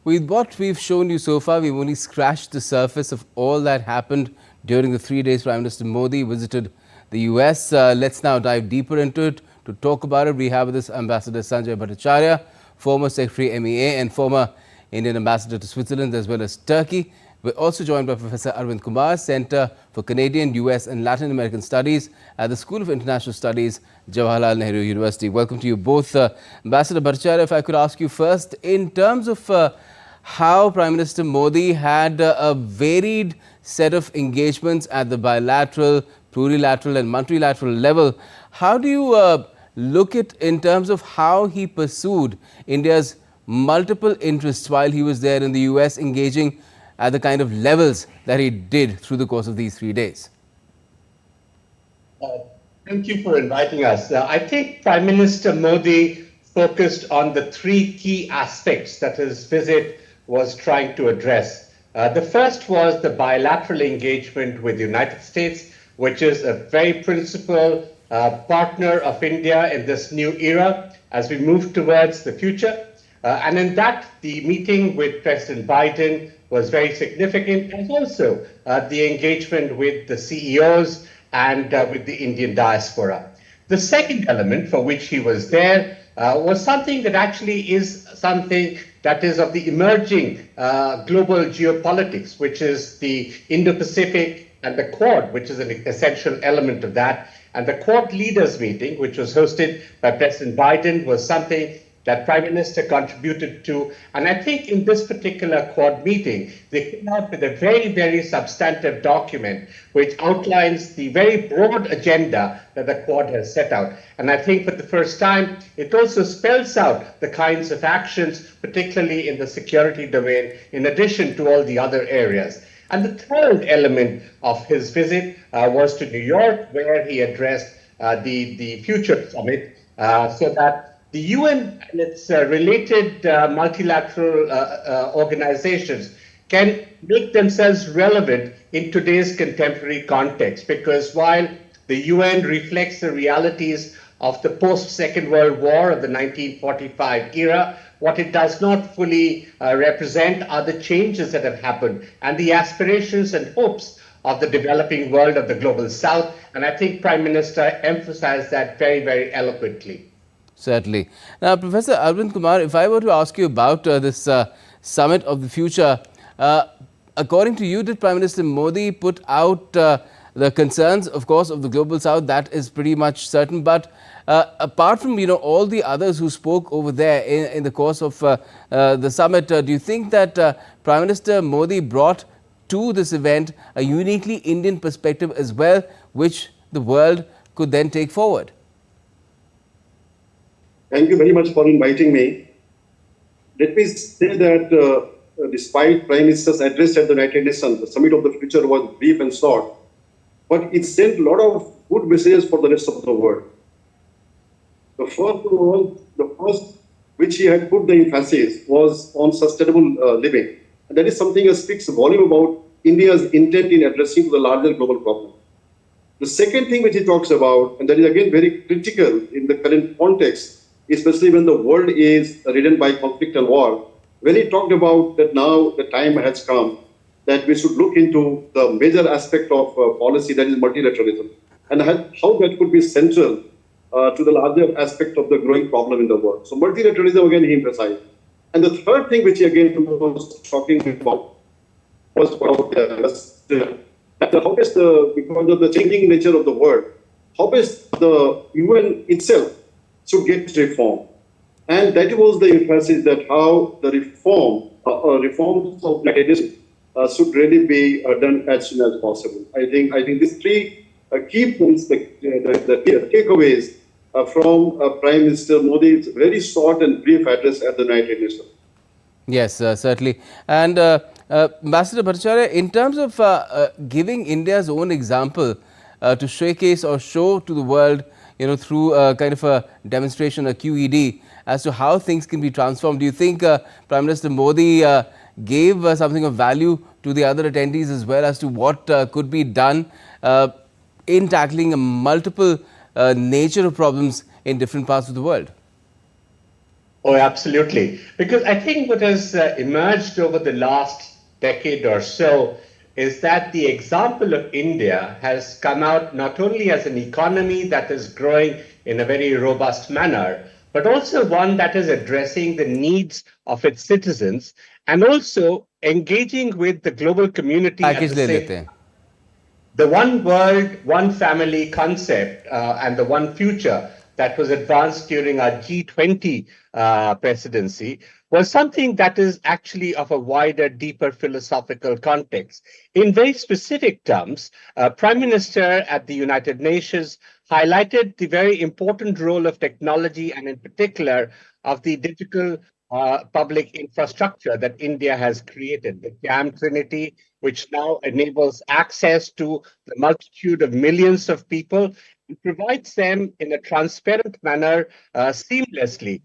With what we've shown you so far, we've only scratched the surface of all that happened during the 3 days Prime Minister Modi visited the US. Let's now dive deeper into it. To talk about it, we have with us Ambassador Sanjay Bhattacharya, former Secretary MEA and former Indian Ambassador to Switzerland as well as Turkey. We're also joined by Professor Arvind Kumar, Center for Canadian, US and Latin American Studies at the School of International Studies, Jawaharlal Nehru University. Welcome to you both. Ambassador Bhattacharya, if I could ask you first, in terms of how Prime Minister Modi had a varied set of engagements at the bilateral, plurilateral and multilateral level, how do you look at in terms of how he pursued India's multiple interests while he was there in the US, engaging at the kind of levels that he did through the course of these 3 days? Thank you for inviting us. I think Prime Minister Modi focused on the three key aspects that his visit was trying to address. The first was the bilateral engagement with the United States, which is a very principal partner of India in this new era as we move towards the future. And in that, the meeting with President Biden was very significant, and also the engagement with the CEOs and with the Indian diaspora. The second element for which he was there was something that actually is something that is of the emerging global geopolitics, which is the Indo-Pacific and the Quad, which is an essential element of that. And the Quad leaders meeting, which was hosted by President Biden, was something that Prime Minister contributed to. And I think in this particular Quad meeting, they came out with a very, very substantive document which outlines the very broad agenda that the Quad has set out. And I think for the first time, it also spells out the kinds of actions, particularly in the security domain, in addition to all the other areas. And the third element of his visit was to New York, where he addressed the Future Summit, so that the UN and its related multilateral organizations can make themselves relevant in today's contemporary context. Because while the UN reflects the realities of the post-Second World War of the 1945 era, what it does not fully represent are the changes that have happened and the aspirations and hopes of the developing world of the global south. And I think Prime Minister emphasized that very, very eloquently. Certainly. Now, Professor Arvind Kumar, if I were to ask you about this summit of the future, according to you, did Prime Minister Modi put out the concerns, of course, of the global south? That is pretty much certain. But apart from, all the others who spoke over there in the course of the summit, do you think that Prime Minister Modi brought to this event a uniquely Indian perspective as well, which the world could then take forward? Thank you very much for inviting me. Let me say that despite Prime Minister's address at the United Nations, the Summit of the Future was brief and short, but it sent a lot of good messages for the rest of the world. The first which he had put the emphasis was on sustainable living. And that is something that speaks volume about India's intent in addressing the larger global problem. The second thing which he talks about, and that is again very critical in the current context, especially when the world is ridden by conflict and war, when he talked about that now the time has come that we should look into the major aspect of policy, that is multilateralism, and how that could be central to the larger aspect of the growing problem in the world. So multilateralism, again, he emphasized. And the third thing which he again was talking about was about how best because of the changing nature of the world, how best the UN itself should get reform. And that was the emphasis that how the reforms of mechanism should really be done as soon as possible. I think these three key points, the takeaways from Prime Minister Modi's very short and brief address at the United Nations. Yes, certainly. And Ambassador Bhattacharya, in terms of giving India's own example to showcase or show to the world, through kind of a demonstration, a QED, as to how things can be transformed, do you think Prime Minister Modi gave something of value to the other attendees as well as to what could be done in tackling a multiple nature of problems in different parts of the world? Oh, absolutely. Because I think what has emerged over the last decade or so is that the example of India has come out not only as an economy that is growing in a very robust manner, but also one that is addressing the needs of its citizens and also engaging with the global community at package the ले same. लेते हैं. The one world, one family concept and the one future that was advanced during our G20 presidency was something that is actually of a wider, deeper philosophical context. In very specific terms, Prime Minister at the United Nations highlighted the very important role of technology and in particular of the digital public infrastructure that India has created, the GAM Trinity, which now enables access to the multitude of millions of people and provides them in a transparent manner seamlessly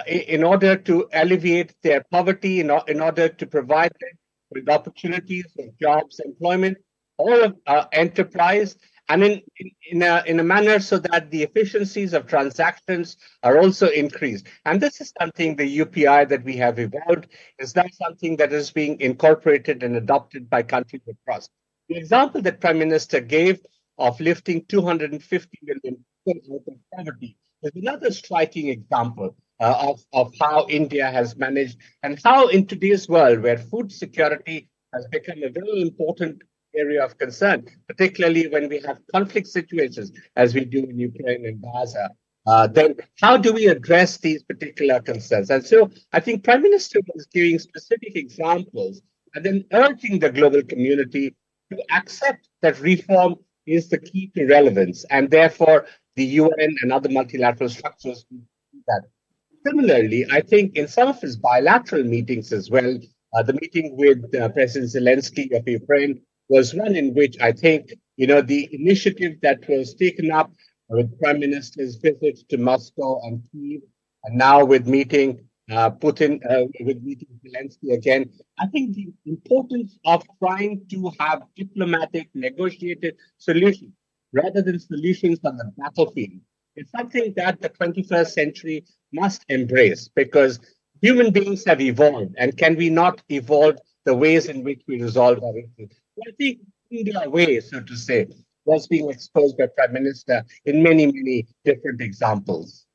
in order to alleviate their poverty, in order to provide them with opportunities for jobs, employment, all of enterprise, and in a manner so that the efficiencies of transactions are also increased. And this is something, the UPI that we have evolved, is now something that is being incorporated and adopted by countries across. The example that Prime Minister gave of lifting 250 million people out of poverty is another striking example of how India has managed and how in today's world where food security has become a very important area of concern, particularly when we have conflict situations as we do in Ukraine and Gaza. Then how do we address these particular concerns? And so I think Prime Minister was giving specific examples and then urging the global community to accept that reform is the key to relevance, and therefore the UN and other multilateral structures do that. Similarly, I think in some of his bilateral meetings as well, the meeting with President Zelensky of Ukraine was one in which I think, the initiative that was taken up with Prime Minister's visits to Moscow and Kyiv, and now with meeting Putin, with meeting Zelensky again, I think the importance of trying to have diplomatic, negotiated solutions rather than solutions on the battlefield is something that the 21st century must embrace because human beings have evolved, and can we not evolve the ways in which we resolve our issues? I think India way, so to say, was being exposed by Prime Minister in many, many different examples.